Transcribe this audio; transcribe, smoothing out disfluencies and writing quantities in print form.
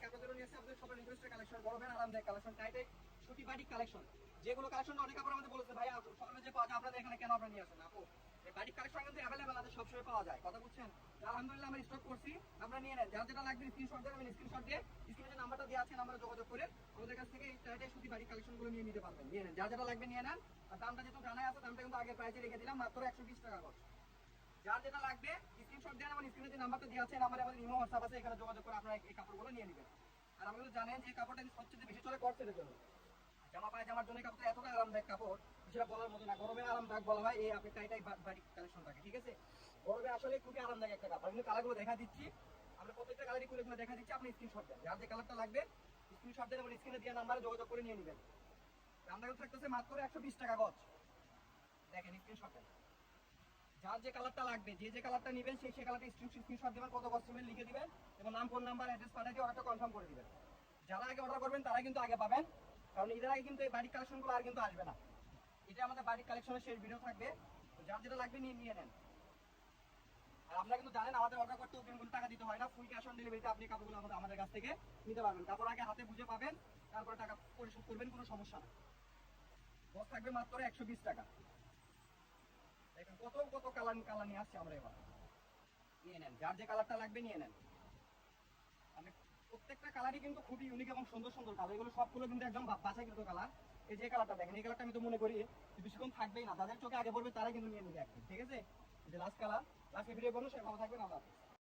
আজকে আপনাদের নিয়ে আসছে আপনাদের সবার রিকোয়েস্টের কালেকশন, গরমের আরামদায়ক কালেকশন, টাইটেক সুতি বাটিক কালেকশন। যেগুলো কালেকশন অনেক আপনারা আমাদের বলেছে ভাই সকালে যে পাওয়া যায় আপনাদের এখানে কেন আপনারা নিয়ে আসেন আপু, এই বাটিক কালেকশন কিন্তু অ্যাভেলেবেল আছে, সবসময় পাওয়া যায়, কথা বুঝছেন? আলহামদুলিল্লাহ আমরা স্টক করছি, আপনারা নিয়ে নেন। যার যেটা লাগবে স্ক্রিনশট দেন, আমি স্ক্রিনশট দিয়ে স্ক্রিনে যে নাম্বারটা দেওয়া আছে নাম্বারে যোগাযোগ করে আমাদের কাছ থেকে এই টাইটেক সুতি বাটিক কালেকশনগুলো নিয়ে নিতে পারবেন। নিয়ে নেন, যার যেটা লাগবে নিয়ে নেন। আর দামটা যেহেতু জানাই আছে, দামটা কিন্তু আগের প্রাইসে রেখে দিলাম, মাত্র 120 টাকা করে। যার যেটা লাগবে স্ক্রিনশট দেন, আমার স্ক্রিনে যে নাম্বারটা দেওয়া আছে নাম্বারে আমাদের ইমো হোয়াটসঅ্যাপ আছে, এখানে যোগাযোগ করে আপনারা এই কাপড়গুলো নিয়ে নেবেন। আর আমাদের জানেন যে কাপড়টা সবচেয়ে বেশি চলে কটসেটের জন্য, জামা পায়জামার জন্য কাপড়টা এতটা আরামদায়ক কাপড় সেটা বলার মতো না। গরমে আরামদায়ক বলা হয় এই আপনি টাইটাই বাটিক কালেকশনটাকে, ঠিক আছে? গরমে আসলে খুবই আরামদায়ক একটা কাপড়। আমি কালারগুলো দেখা দিচ্ছি, আমরা প্রত্যেকটা কালারই খুলে দেখা দিচ্ছি, আপনি স্ক্রিনশট দেন। যার যে কালারটা লাগবে স্ক্রিনশট দেন এবং স্ক্রিনে দেওয়া নাম্বারে যোগাযোগ করে নিয়ে নেবেন। দামটা থাকতেছে মাত্র 120 টাকা গজ। দেখেন স্ক্রিনশট দেন, যার যে কালারটা লাগবে, যে যে কালারটা নেবেন সেই কালারটা স্ক্রিনশট দেবেন, কত কস্ট লিখে দিবেন এবং নাম, ফোন নাম্বার, অ্যাড্রেস পাঠিয়ে দিয়ে অর্ডারটা কনফার্ম করে দিবেন। যারা আগে অর্ডার করবেন তারা কিন্তু আগে পাবেন, কারণ এদের আগে কিন্তু এই বাড়ির কালেকশনগুলো আর কিন্তু আসবে না। এটা আমাদের বাড়ির কালেকশনের শেষ ভিডিও থাকবে, তো যার যেটা লাগবে নিয়ে নেন। আর আপনারা কিন্তু জানেন আমাদের অর্ডার করতে অগ্রিম টাকা দিতে হয় না, ফুল ক্যাশ অন ডেলিভারিতে আপনি কাপড়গুলো আমাদের কাছ থেকে নিতে পারবেন। কাপড় আগে হাতে বুঝে পাবেন, তারপরে টাকা পরিশোধ করবেন, কোনো সমস্যা না। বস থাকবে মাত্র 120 টাকা। দেখেন কত কত কালার কালার নিয়ে আসছে আমরা এবার। নিয়ে নেন, যার যে কালারটা লাগবে নিয়ে নেন। মানে প্রত্যেকটা কালারই কিন্তু খুবই ইউনিক এবং সুন্দর সুন্দর কালার, এগুলো সবগুলো কিন্তু একদম বাছাইকৃত কালার। এই যে কালারটা দেখেন, এই কালারটা আমি তো মনে করি বেশিক্ষণ থাকবেই না, যাদের চোখে আগে পড়বে তারাই কিন্তু নিয়ে নেবে একদম, ঠিক আছে? এই যে লাস্ট কালার, লাস্ট ভিডিও করুন, সে ভালো থাকবেন, আল্লাহ হাফেজ।